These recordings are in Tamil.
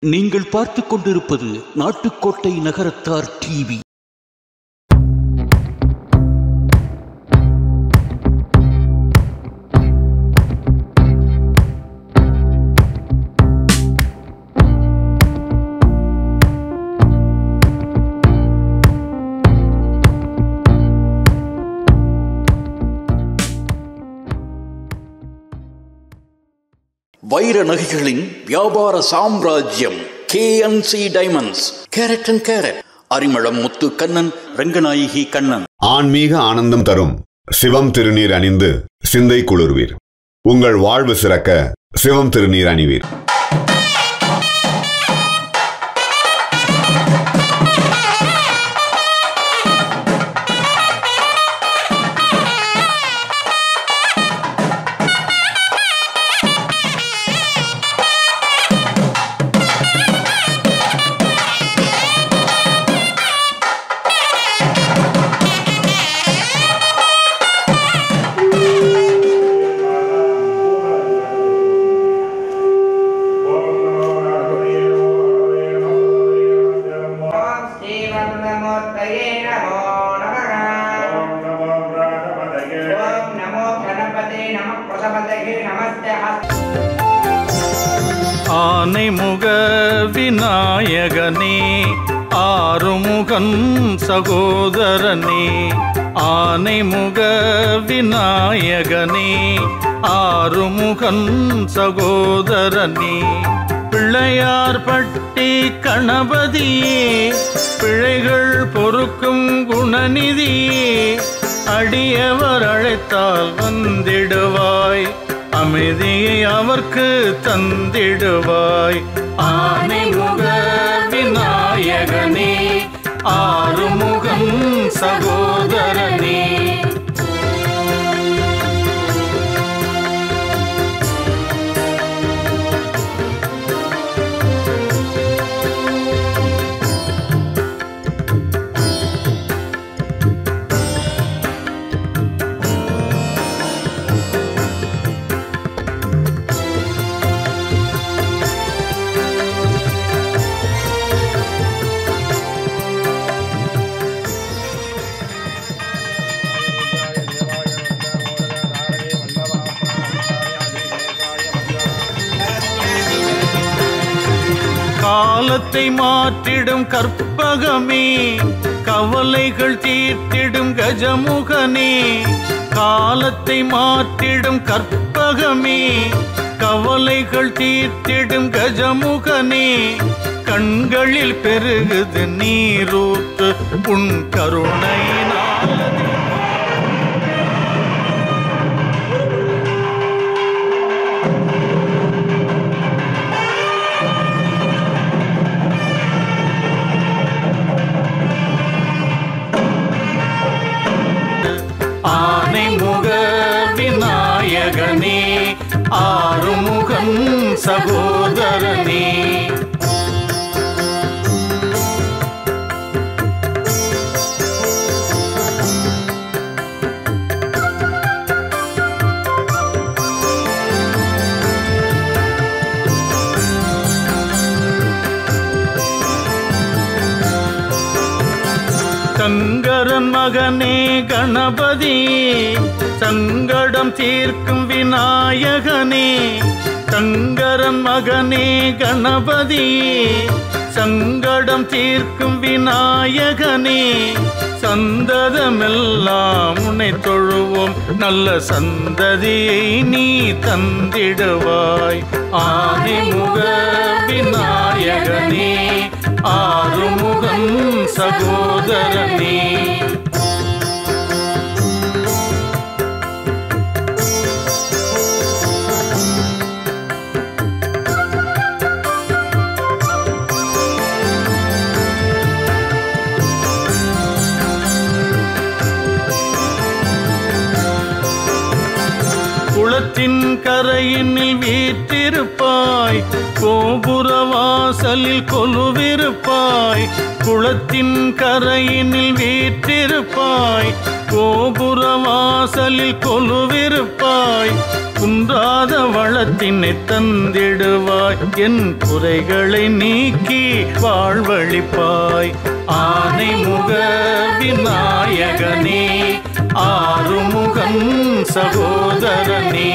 நீங்கள் பார்த்துக் கொண்டிருப்பது நாட்டுக்கோட்டை நகரத்தார் டிவி. வைர நகைகளின் வியாபார சாம்ராஜ்யம் KNC diamonds. Carat and carat. Arimalam Muthu Kannan, Ranganayaki Kannan. ஆன்மீக ஆனந்தம் தரும் சிவம் திருநீர் அணிந்து சிந்தை குளிர்வீர். உங்கள் வாழ்வு சிறக்க சிவம் திருநீர் அணிவீர். ஆனைமுக விநாயகனே, ஆறுமுகன் சகோதரனே. ஆனைமுக விநாயகனே, ஆறுமுகன் சகோதரனே. பிள்ளையார் பட்டி கணபதியே, பிழைகள் பொறுக்கும் குணநிதியே. அடியவர் அழைத்தால் வந்திடுவாய், அமைதியை அவர்க்கு தந்திடுவாய். ஆனைமுக விநாயகனே, ஆறுமுகன் சகோதரனே. காலத்தை மாற்றிடும் கற்பகமே, கவலைகள் தீர்த்திடும் கஜமுகனே. காலத்தை மாற்றிடும் கற்பகமே, கவலைகள் தீர்த்திடும் கஜமுகனே. கண்களில் பெருகுது நீரூற்று உன் கருணையினால். ஆனைமுக விநாயகனே, ஆறுமுகன் சகோதரனே. சங்கரன் மகனே கணபதியே, சங்கடம் தீர்க்கும் விநாயகனே. சங்கரன் மகனே கணபதியே, சங்கடம் தீர்க்கும் விநாயகனே. சந்ததமெல்லாம் உன்னை தொழுவோம், நல்ல சந்ததியை நீ தந்திடுவாய். ஆனைமுக விநாயகனே, ஆறுமுகன் சகோதரனே. குளத்தின் கரையினில் வீற்றிருப்பாய், கோபுர வாசலில் கொலுவிருப்பாய். குளத்தின் கரையினில் வீற்றிருப்பாய், கோபுர வாசலில் கொலுவிருப்பாய். குன்றாத வளத்தினை தந்திடுவாய் என் குறைகளை நீக்கி வாழ்வழிப்பாய் ஆனை முக விநாயகனே ஆறுமுகன் சகோதரனே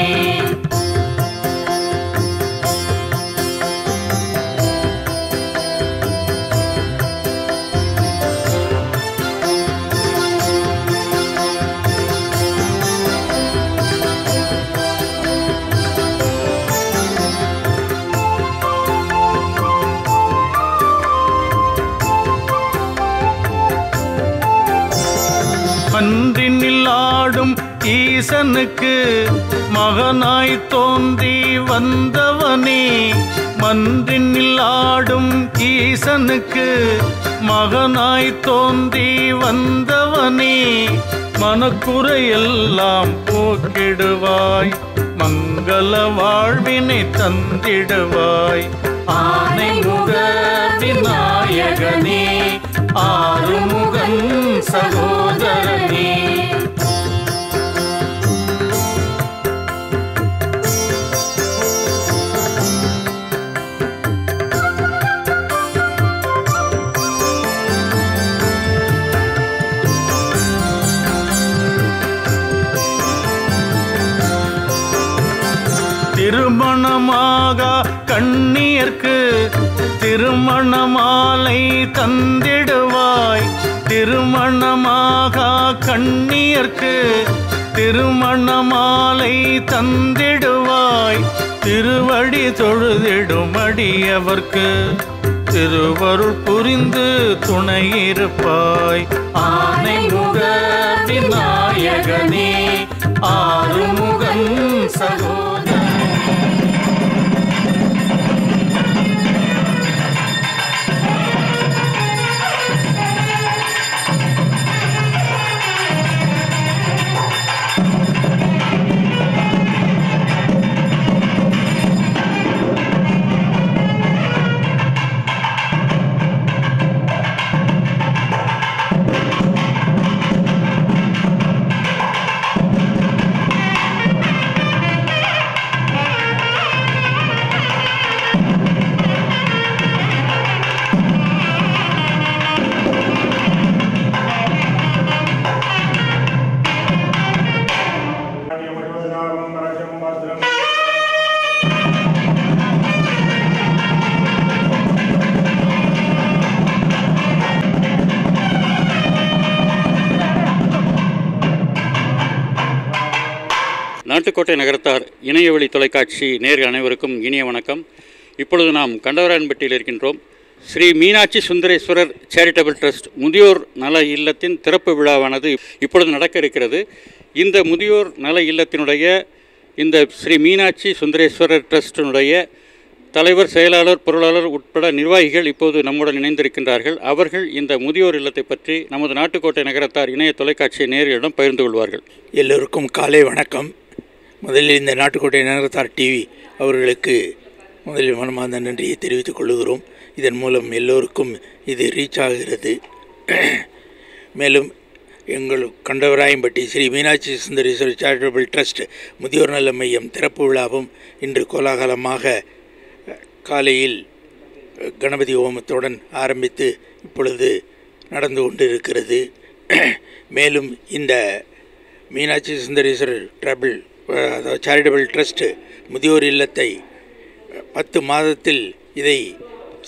மன்றினில் ஆடும் ஈசனுக்கு மகனாய் தோன்றி வந்தவனே மன்றினில் ஆடும் ஈசனுக்கு மகனாய் தோன்றி வந்தவனே மனக்குறையெல்லாம் போக்கிடுவாய் மங்கள வாழ்வினை தந்திடுவாய் ஆனை முக விநாயகனே ஆறுமுகன் சகோதரனே திருமணமாக கண்ணியர்க்கு திருமண மாலை தந்திடுவாய் திருமணமாக கண்ணியர்க்கு திருமண மாலை தந்திடுவாய் திருவடி தொழுதிடும் அடியவர்க்கு திருவருள் புரிந்து துணையிருப்பாய் ஆனை முக விநாயகனே ஆறுமுகன் சகோதரனே நாட்டுக்கோட்டை நகரத்தார் இணையவழி தொலைக்காட்சி நேர்கள் அனைவருக்கும் இனிய வணக்கம். இப்பொழுது நாம் கண்டவராயன்பட்டியில் இருக்கின்றோம். ஸ்ரீ மீனாட்சி சுந்தரேஸ்வரர் சேரிட்டபிள் ட்ரஸ்ட் முதியோர் நல இல்லத்தின் திறப்பு விழாவானது இப்பொழுது நடக்க இருக்கிறது. இந்த முதியோர் நல இல்லத்தினுடைய இந்த ஸ்ரீ மீனாட்சி சுந்தரேஸ்வரர் ட்ரஸ்டினுடைய தலைவர், செயலாளர், பொருளாளர் உட்பட நிர்வாகிகள் இப்போது நம்முடன் இணைந்திருக்கின்றார்கள். அவர்கள் இந்த முதியோர் இல்லத்தை பற்றி நமது நாட்டுக்கோட்டை நகரத்தார் இணைய தொலைக்காட்சி நேயர்களிடம் பகிர்ந்து கொள்வார்கள். எல்லோருக்கும் காலை வணக்கம். முதலில் இந்த நாட்டுக்கோட்டை நகரத்தார் டிவி அவர்களுக்கு முதலில் மனமார்ந்த நன்றியை தெரிவித்துக் கொள்கிறோம். இதன் மூலம் எல்லோருக்கும் இது ரீச் ஆகிறது. மேலும் எங்கள் கண்டவராயம்பட்டி ஸ்ரீ மீனாட்சி சுந்தரேஸ்வரர் சேரிட்டபிள் ட்ரஸ்ட் முதியோர் நல மையம் திறப்பு விழாவும் இன்று கோலாகலமாக காலையில் கணபதி ஹோமத்துடன் ஆரம்பித்து இப்பொழுது நடந்து கொண்டிருக்கிறது. மேலும் இந்த மீனாட்சி சுந்தரேஸ்வரர் சேரிட்டபிள் ட்ரஸ்ட் முதியோர் இல்லத்தை 10 மாதத்தில் இதை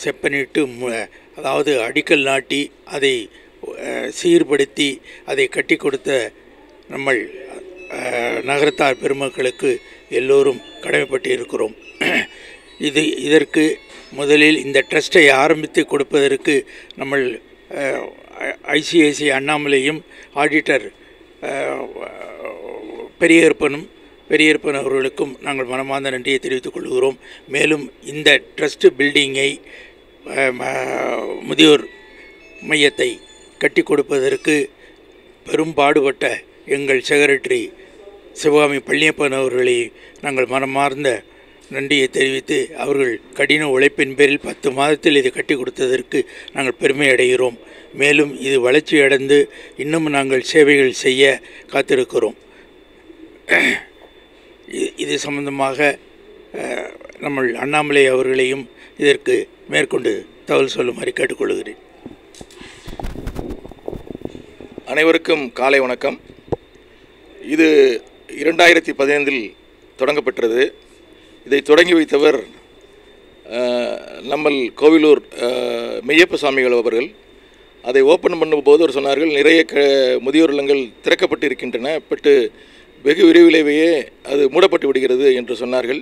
செப்பனிட்டு அதாவது அடிக்கல் நாட்டி அதை சீர்படுத்தி அதை கட்டி கொடுத்த நம்ம நகரத்தார் பெருமக்களுக்கு எல்லோரும் கடமைப்பட்டு இருக்கிறோம். இதற்கு முதலில் இந்த ட்ரஸ்ட்டை ஆரம்பித்து கொடுப்பதற்கு நம்ம ஐசிஐசி அண்ணாமலையும் ஆடிட்டர் பெரியப்பன் அவர்களுக்கும் நாங்கள் மனமார்ந்த நன்றியை தெரிவித்துக் கொள்கிறோம். மேலும் இந்த ட்ரஸ்ட் பில்டிங்கை முதியோர் மையத்தை கட்டி கொடுப்பதற்கு பெரும்பாடுபட்ட எங்கள் செக்ரட்டரி சிவகாமி பழனியப்பன் அவர்களை நாங்கள் மனமார்ந்த நன்றியை தெரிவித்து அவர்கள் கடின உழைப்பின் பேரில் 10 மாதத்தில் இதை கட்டி கொடுத்ததற்கு நாங்கள் பெருமை அடைகிறோம். மேலும் இது வளர்ச்சி அடைந்து இன்னும் நாங்கள் சேவைகள் செய்ய காத்திருக்கிறோம். இது சம்பந்தமாக நம்ம அண்ணாமலை அவர்களையும் இதற்கு மேற்கொண்டு தகவல் சொல்லுமாறு கேட்டுக்கொள்கிறேன். அனைவருக்கும் காலை வணக்கம். இது 2015 தொடங்கப்பட்டது. இதை தொடங்கி வைத்தவர் நம்மள் கோவிலூர் மெய்யப்ப சாமிகள் அவர்கள். அதை ஓப்பன் பண்ணும்போது அவர் சொன்னார்கள், நிறைய முதியோர் இல்லங்கள் திறக்கப்பட்டு இருக்கின்றன, பட்டு வெகு விரைவிலேயே அது மூடப்பட்டு விடுகிறது என்று சொன்னார்கள்.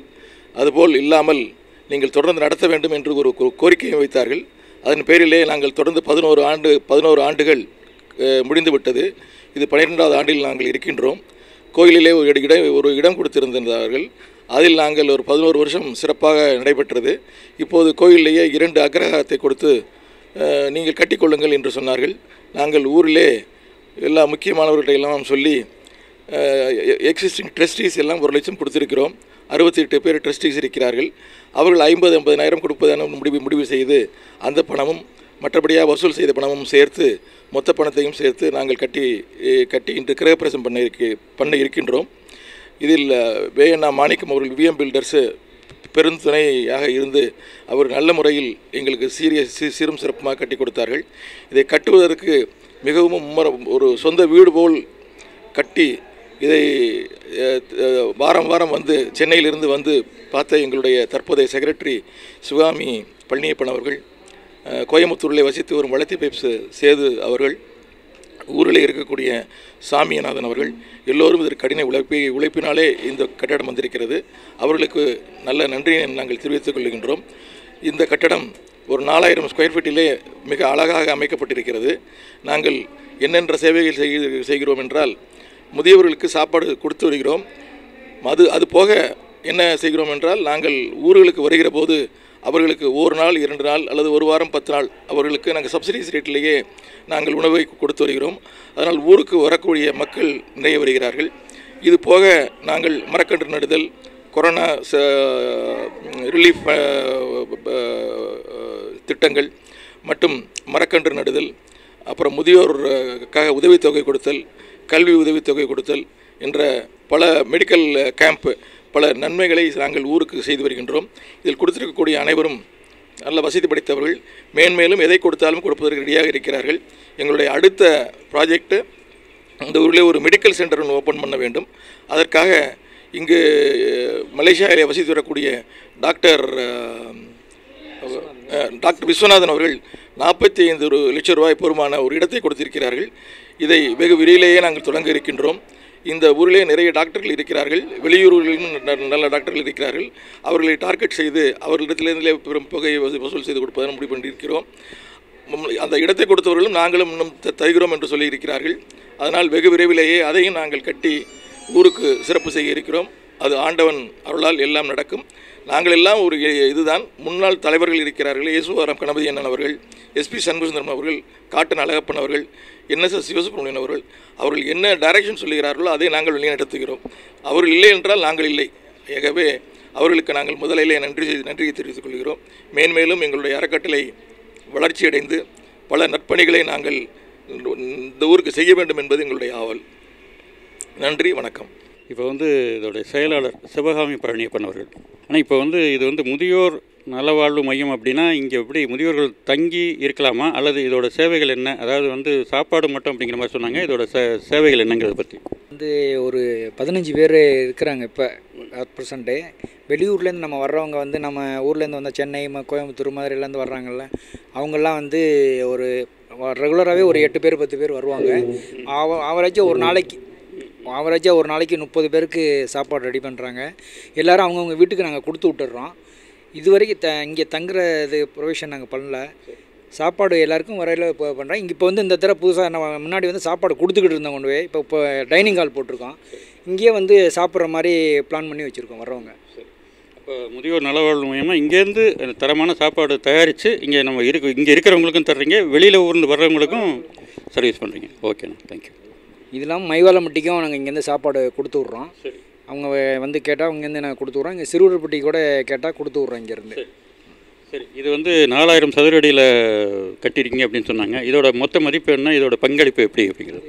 அதுபோல் இல்லாமல் நீங்கள் தொடர்ந்து நடத்த வேண்டும் என்று ஒரு கோரிக்கையை வைத்தார்கள். அதன் பேரிலே நாங்கள் தொடர்ந்து 11 ஆண்டுகள் முடிந்துவிட்டது. இது 12வது ஆண்டில் நாங்கள் இருக்கின்றோம். கோயிலிலே ஒரு இடம் கொடுத்திருந்தார்கள். அதில் நாங்கள் ஒரு 11 வருஷம் சிறப்பாக நடைபெற்றது. இப்போது கோயிலேயே 2 அக்ரஹாரத்தை கொடுத்து நீங்கள் கட்டிக்கொள்ளுங்கள் என்று சொன்னார்கள். நாங்கள் ஊரிலே எல்லா முக்கியமானவர்களை எல்லாம் சொல்லி எக்ஸிஸ்டிங் ட்ரஸ்டீஸ் எல்லாம் 1 லட்சம் கொடுத்திருக்கிறோம். 68 பேர் ட்ரஸ்டீஸ் இருக்கிறார்கள். அவர்கள் 50-50,000 கொடுப்பதான முடிவு செய்து அந்த பணமும் மற்றபடியாக வசூல் செய்த பணமும் சேர்த்து மொத்த பணத்தையும் சேர்த்து நாங்கள் கட்டி இன்று கிரகப்பிரவேசம் பண்ண இருக்கின்றோம். இதில் வேயண்ணா மாணிக்கம் அவர்கள் விஎம் பில்டர்ஸு பெருந்துணையாக இருந்து அவர் நல்ல முறையில் எங்களுக்கு சீரும் சிறப்புமாக கட்டி கொடுத்தார்கள். இதை கட்டுவதற்கு மிகவும் ஒரு சொந்த வீடு போல் கட்டி இதை வாரம் வந்து சென்னையிலிருந்து வந்து பார்த்த எங்களுடைய தற்போதைய செக்ரட்டரி சிவகாமி பழனியப்பன் அவர்கள், கோயம்புத்தூரில் வசித்து வரும் வளர்த்தி பைப்ஸ் சேது அவர்கள், ஊரில் இருக்கக்கூடிய சாமியநாதன் அவர்கள், எல்லோரும் இதற்கு கடின உழைப்பினாலே இந்த கட்டடம் வந்திருக்கிறது. அவர்களுக்கு நல்ல நன்றியை நாங்கள் தெரிவித்துக் கொள்கின்றோம். இந்த கட்டடம் ஒரு 4000 ஸ்கொயர் ஃபீட்டிலே மிக அழகாக அமைக்கப்பட்டிருக்கிறது. நாங்கள் என்னென்ற சேவைகள் செய்கிறோம் என்றால், முதியவர்களுக்கு சாப்பாடு கொடுத்து வருகிறோம். அது போக என்ன செய்கிறோம் என்றால், நாங்கள் ஊர்களுக்கு வருகிற போது அவர்களுக்கு 1 நாள் 2 நாள் அல்லது 1 வாரம் 10 நாள் அவர்களுக்கு நாங்கள் சப்சிடிஸ் ரேட்டிலேயே நாங்கள் உணவை கொடுத்து வருகிறோம். அதனால் ஊருக்கு வரக்கூடிய மக்கள் நிறைய வருகிறார்கள். இது போக நாங்கள் மரக்கன்று நடுதல், கொரோனா ரிலீஃப் திட்டங்கள் மற்றும் மரக்கன்று நடுதல், அப்புறம் முதியோருக்காக உதவித்தொகை கொடுத்தல், கல்வி உதவித்தொகை கொடுத்தல் என்ற பல மெடிக்கல் கேம்ப், பல நன்மைகளை நாங்கள் ஊருக்கு செய்து வருகின்றோம். இதில் கொடுத்திருக்கக்கூடிய அனைவரும் நல்ல வசதி படைத்தவர்கள். மேன்மேலும் எதை கொடுத்தாலும் கொடுப்பதற்கு ரெடியாக இருக்கிறார்கள். எங்களுடைய அடுத்த ப்ராஜெக்ட் இந்த ஊரில் ஒரு மெடிக்கல் சென்டர் ஒன்று ஓப்பன் பண்ண வேண்டும். அதற்காக இங்கு மலேசியாவிலே வசித்து வரக்கூடிய டாக்டர் விஸ்வநாதன் அவர்கள் 45 லட்சம் ரூபாய் பெறுமான ஒரு இடத்தை கொடுத்திருக்கிறார்கள். இதை வெகு விரைவிலேயே நாங்கள் தொடங்க இருக்கின்றோம். இந்த ஊரிலே நிறைய டாக்டர்கள் இருக்கிறார்கள், வெளியூர்களிலும் நல்ல டாக்டர்கள் இருக்கிறார்கள். அவர்களை டார்கெட் செய்து அவர்களிடத்திலிருந்தே பெரும் தொகையை வசூல் செய்து கொடுப்பதாக முடிவு பண்ணியிருக்கிறோம். அந்த இடத்தை கொடுத்தவர்களும் நாங்களும் இன்னும் தருகிறோம் என்று சொல்லியிருக்கிறார்கள். அதனால் வெகு விரைவிலேயே அதையும் நாங்கள் கட்டி ஊருக்கு சிறப்பு செய்ய இருக்கிறோம். அது ஆண்டவன் அருளால் எல்லாம் நடக்கும். நாங்கள் எல்லாம் ஒரு இதுதான். முன்னாள் தலைவர்கள் இருக்கிறார்கள். இயேசுவாரம் கணபதி அண்ணன் அவர்கள், எஸ்பி சண்முகசுந்தரம் அவர்கள், காட்டன் அழகப்பன் அவர்கள், NSS சிவசுப்ரமணியன் அவர்கள். அவர்கள் என்ன டைரக்ஷன் சொல்லுகிறார்களோ அதை நாங்கள் வழிநடத்துகிறோம். அவர்கள் இல்லை என்றால் நாங்கள் இல்லை. ஆகவே அவர்களுக்கு நாங்கள் முதலிலே நன்றியை தெரிவித்துக் கொள்கிறோம். மேன்மேலும் எங்களுடைய அறக்கட்டளை வளர்ச்சியடைந்து பல நற்பணிகளை நாங்கள் இந்த ஊருக்கு செய்ய வேண்டும் என்பது எங்களுடைய ஆவல். நன்றி, வணக்கம். இப்போ இதோடைய செயலாளர் சிவகாமி பழனியப்பன் அவர்கள். ஆனால் இப்போ இது முதியோர் நலவாழ்வு மையம் அப்படின்னா இங்கே எப்படி முதியோர்கள் தங்கி இருக்கலாமா, அல்லது இதோட சேவைகள் என்ன? அதாவது சாப்பாடு மட்டும் அப்படிங்கிற மாதிரி சொன்னாங்க. இதோட சேவைகள் என்னங்கிறத பற்றி ஒரு 15 பேர் இருக்கிறாங்க இப்போ அட் ப்ரெசண்ட்டு. வெளியூர்லேருந்து நம்ம வர்றவங்க நம்ம ஊர்லேருந்து வந்தால் சென்னை, கோயம்புத்தூர், மதுரையிலேருந்து வர்றாங்கல்ல, அவங்கெல்லாம் ஒரு ரெகுலராகவே ஒரு 8 பேர் 10 பேர் வருவாங்க. ஆவரேஜாக ஒரு நாளைக்கு 30 பேருக்கு சாப்பாடு ரெடி பண்ணுறாங்க. எல்லோரும் அவங்கவுங்க வீட்டுக்கு நாங்கள் கொடுத்து விட்டுறோம். இது வரைக்கும் இங்கே தங்குறது ப்ரொவிஷன் நாங்கள் பண்ணல. சாப்பாடு எல்லாருக்கும் வரையில் இப்போ பண்ணுறோம். இங்கே இப்போ இந்த தடவை புதுசாக நம்ம முன்னாடி சாப்பாடு கொடுத்துக்கிட்டு இருந்தோம் கொண்டு போய். இப்போ டைனிங் ஹால் போட்டிருக்கோம். இங்கேயே சாப்பிட்ற மாதிரி பிளான் பண்ணி வச்சுருக்கோம் வர்றவங்க. இப்போ முதியோர் நலவாழ்வு மையமாக இங்கேருந்து தரமான சாப்பாடு தயாரித்து இங்கே நம்ம இங்கே இருக்கிறவங்களுக்கும் தர்றீங்க, வெளியில் ஊர்ந்து வர்றவங்களுக்கும் சர்வீஸ் பண்ணுறீங்க. ஓகேண்ணா, தேங்க்யூ. இது இல்லாமல் மைவாலம்பட்டிக்கும் நாங்கள் இங்கேருந்து சாப்பாடு கொடுத்து விட்றோம். அவங்க கேட்டால் இங்கேருந்து நாங்கள் கொடுத்து விட்றோம். இங்கே சிறுவர்பட்டி கூட கேட்டால் கொடுத்து விட்றோம் இங்கேருந்து. சரி, இது 4000 சதுர அடியில் கட்டியிருக்கீங்க அப்படின்னு சொன்னாங்க. இதோட மொத்த மதிப்பு என்ன, இதோட பங்களிப்பு எப்படி அப்படிங்கிறது?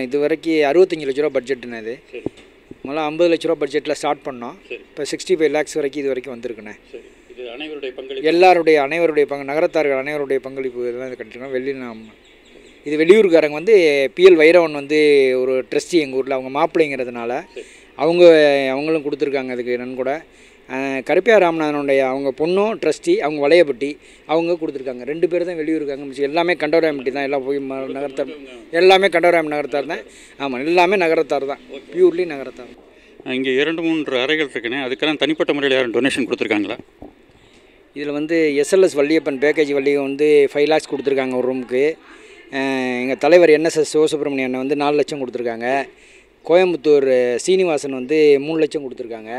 இது வரைக்கும் 65 லட்ச ரூபா பட்ஜெட்டுன்னு. இது முதல்ல 50 லட்ச ரூபா பட்ஜெட்டில் ஸ்டார்ட் பண்ணோம். இப்போ 65 lakhs வரைக்கும் இது வரைக்கும் வந்திருக்குண்ணே. இது அனைவருடைய அனைவருடைய பங்கு, நகரத்தார்கள் அனைவருடைய பங்களிப்பு இதெல்லாம் இது கட்டிருக்கோம். இது வெளியூருக்காரங்க வந்து PL வைரவன் வந்து ஒரு ட்ரஸ்டி எங்கள் ஊரில், அவங்க மாப்பிள்ளைங்கிறதுனால அவங்களும் கொடுத்துருக்காங்க அதுக்கு நன்கொடை. கருப்பியா ராமநாதனுடைய அவங்க பொண்ணும் ட்ரஸ்டி, அவங்க வளையப்பட்டி, அவங்க கொடுத்துருக்காங்க. 2 பேர் தான் வெளியூருக்காங்க. மிச்சம் எல்லாமே கண்டவராயம்பட்டி தான். எல்லாம் போய் நகரத்தார், எல்லாமே கண்டவராயம் நகரத்தார் தான். ஆமாம், எல்லாமே நகரத்தார் தான், பியூர்லி நகரத்தார். இங்கே 2-3 அறைகள் இருக்குன்னு, அதுக்கெல்லாம் தனிப்பட்ட முறையில் யாரும் டொனேஷன் கொடுத்துருக்காங்களா? இதில் வந்து SLS வள்ளியப்பன் பேக்கேஜ் வள்ளியம் வந்து 5 lakhs கொடுத்துருக்காங்க ஒரு ரூமுக்கு. எங்கள் தலைவர் NSS சிவசுப்ரமணியன் வந்து 4 லட்சம் கொடுத்துருக்காங்க. கோயம்புத்தூர் சீனிவாசன் வந்து 3 லட்சம் கொடுத்துருக்காங்க.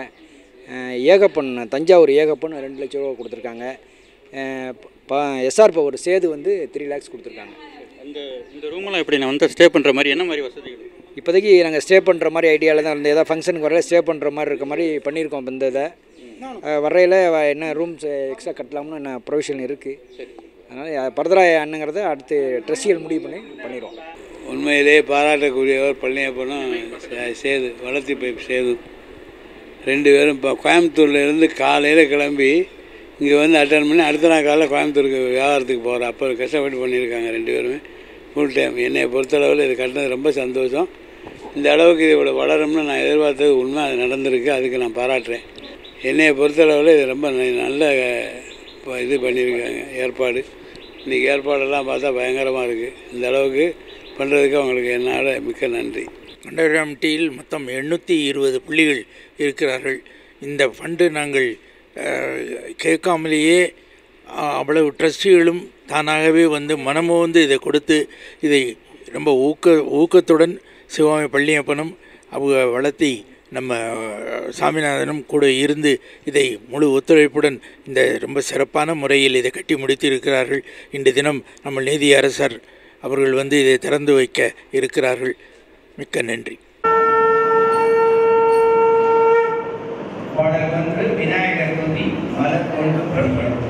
ஏகப்பன், தஞ்சாவூர் ஏகப்பன் 2 லட்ச ரூபா கொடுத்துருக்காங்க. SR பவர் சேது வந்து 3 lakhs கொடுத்துருக்காங்க. இந்த ரூமெல்லாம் எப்படி நான் வந்து ஸ்டே பண்ணுற மாதிரி என்ன மாதிரி வசதிகள்? இப்போதைக்கு நாங்கள் ஸ்டே பண்ணுற மாதிரி ஐடியாவில் தான் இருந்தது. ஏதாவது ஃபங்க்ஷனுக்கு வரையில் ஸ்டே பண்ணுற மாதிரி இருக்க மாதிரி பண்ணியிருக்கோம். இப்போ இந்த இதை வரையில் என்ன ரூம்ஸ் எக்ஸ்ட்ரா கட்டலாம்னு என்ன ப்ரொவிஷன் இருக்குது. அதனால் பரதராய அண்ணங்கிறத அடுத்து ட்ரெஸ்ஸிகள் முடிவு பண்ணிடுவோம். உண்மையிலே பாராட்டக்கூடியவர் பழனியப்பனும் சேது, வளர்த்தி பைப் சேது 2 பேரும். இப்போ கோயம்புத்தூர்லேருந்து காலையில் கிளம்பி இங்கே வந்து அட்டன் பண்ணி அடுத்த நாள் காலையில் கோயம்புத்தூருக்கு வியாபாரத்துக்கு போகிற அப்போ கஷ்டப்பட்டு பண்ணியிருக்காங்க 2 பேருமே ஃபுல் டைம். என்னை பொறுத்தளவில் இது கட்டினது ரொம்ப சந்தோஷம். இந்த அளவுக்கு இது இவ்வளோ வளரும்னு நான் எதிர்பார்த்தது உண்மை, அது நடந்திருக்கு. அதுக்கு நான் பாராட்டுறேன். என்னையை பொறுத்தளவில் இது ரொம்ப நல்ல இது பண்ணியிருக்காங்க ஏற்பாடு. இன்றைக்கி ஏற்பாடெல்லாம் பார்த்தா பயங்கரமாக இருக்குது. இந்த அளவுக்கு பண்ணுறதுக்கு அவங்களுக்கு என்னால் மிக்க நன்றி. கண்டவராயம்பட்டியில் மொத்தம் 820 புள்ளிகள் இருக்கிறார்கள். இந்த ஃபண்டு நாங்கள் கேட்காமலேயே அவ்வளவு ட்ரஸ்டிகளும் தானாகவே வந்து மனமோந்து இதை கொடுத்து இதை ரொம்ப ஊக்கத்துடன் சிவகாமி பழனியப்பனும் அவங்க வளர்த்தி நம்ம சாமிநாதனும் கூட இருந்து இதை முழு ஒத்துழைப்புடன் இந்த ரொம்ப சிறப்பான முறையில் இதை கட்டி முடித்திருக்கிறார்கள். இன்று தினம் நம்ம நீதியரசர் அவர்கள் வந்து இதை திறந்து வைக்க இருக்கிறார்கள். மிக்க நன்றி. பாடல் ஒன்று விநாயகர் துதி மலர் கொண்டு புறப்படும்.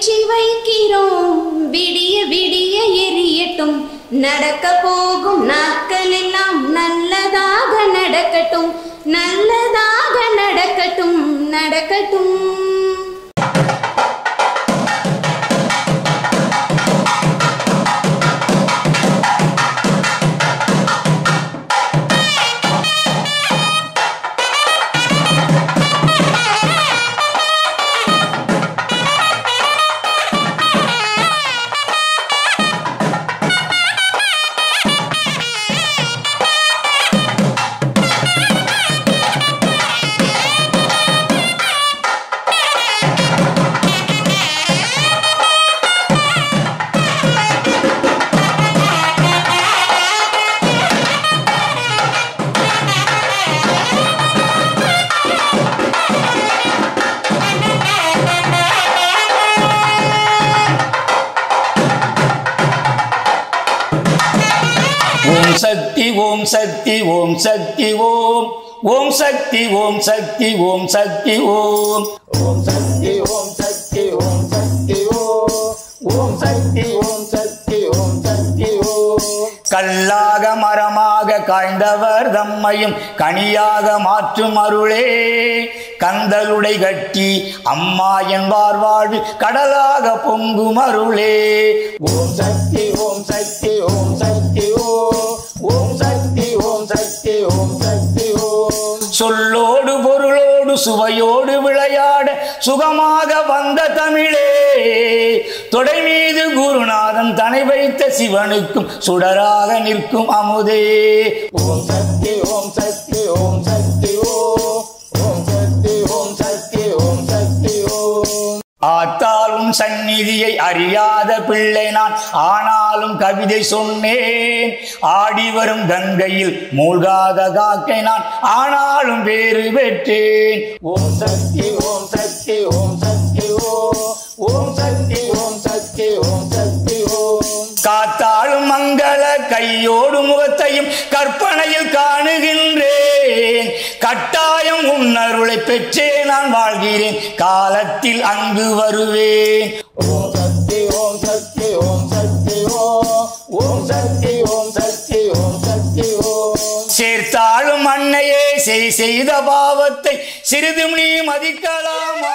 ஏற்றி வைக்கிறோம். விடிய விடிய எரியட்டும், நடக்க போகும் நாட்கள் எல்லாம் நல்லதாக நடக்கட்டும், நல்லதாக நடக்கட்டும், நடக்கட்டும். ஓம் சக்தி ஓம் சக்தி ஓம் சக்தி ஓம் ஓம் சக்தி ஓம் சக்தி ஓம் சக்தி ஓம் ஓம் சக்தி ஓம் சக்தி ஓம் சக்தி ஓம் ஓம் சக்தி ஓம் சக்தி ஓம் சக்தி ஓம். கல்லாக மரமாக காய்ந்தவர் தம்மையும் கனியாக மாற்றும் அருளே, கந்தலுடை கட்டி அம்மா என்பார் வாழ்வு கடலாக பொங்கும் அருளே. ஓம் சக்தி ஓம் சக்தி ஓம் சக்தி ஓம் ஓம் சக்தி ஓம் சக்தி ஓம் சக்தி ஓம். சொல்லோடு பொருளோடு சுவையோடு விளையாட சுகமாக வந்த தமிழே, தொடை மீது குருநாதன் தனை வைத்த சிவனுக்கும் சுடராக நிற்கும் அமுதே. ஓம் சக்தி ஓம் சக்தி ஓம் சக்தி ஓம் ஓம் சக்தி ஓம் சக்தி ஓம் சக்தி ஓம். ஆத்தாலும் சந்நிதியை அறியாத பிள்ளை நான், ஆனாலும் கவிதை சொன்னேன். ஆடி வரும் கங்கையில் மூழ்காத காக்கை நான், ஆனாலும் வேறு பெற்றேன். ஓம் சக்தி ஓம் சக்தி ஓம் சக்தி ஓம் ஓம் சக்தி ஓம் சக்தி ஓம் சக்தி ஓம். காத்தாலும் மங்கள கையோடு முகத்தையும் கற்பனையில் காணுகின்றேன். கட்டாயம் உன்னருளை பெற்றே நான் வாழ்கிறேன், காலத்தில் அங்கு வருவேன். ஓம் சக்தி ஓம் சக்தி ஓம் சக்தி ஓம் ஓம் சக்தி ஓம் சக்தி ஓம் சக்தி ஓம். சேர்த்தாலும் அன்னையே செய்த பாவத்தை சிறிதும் நீ மதிக்கலாமா?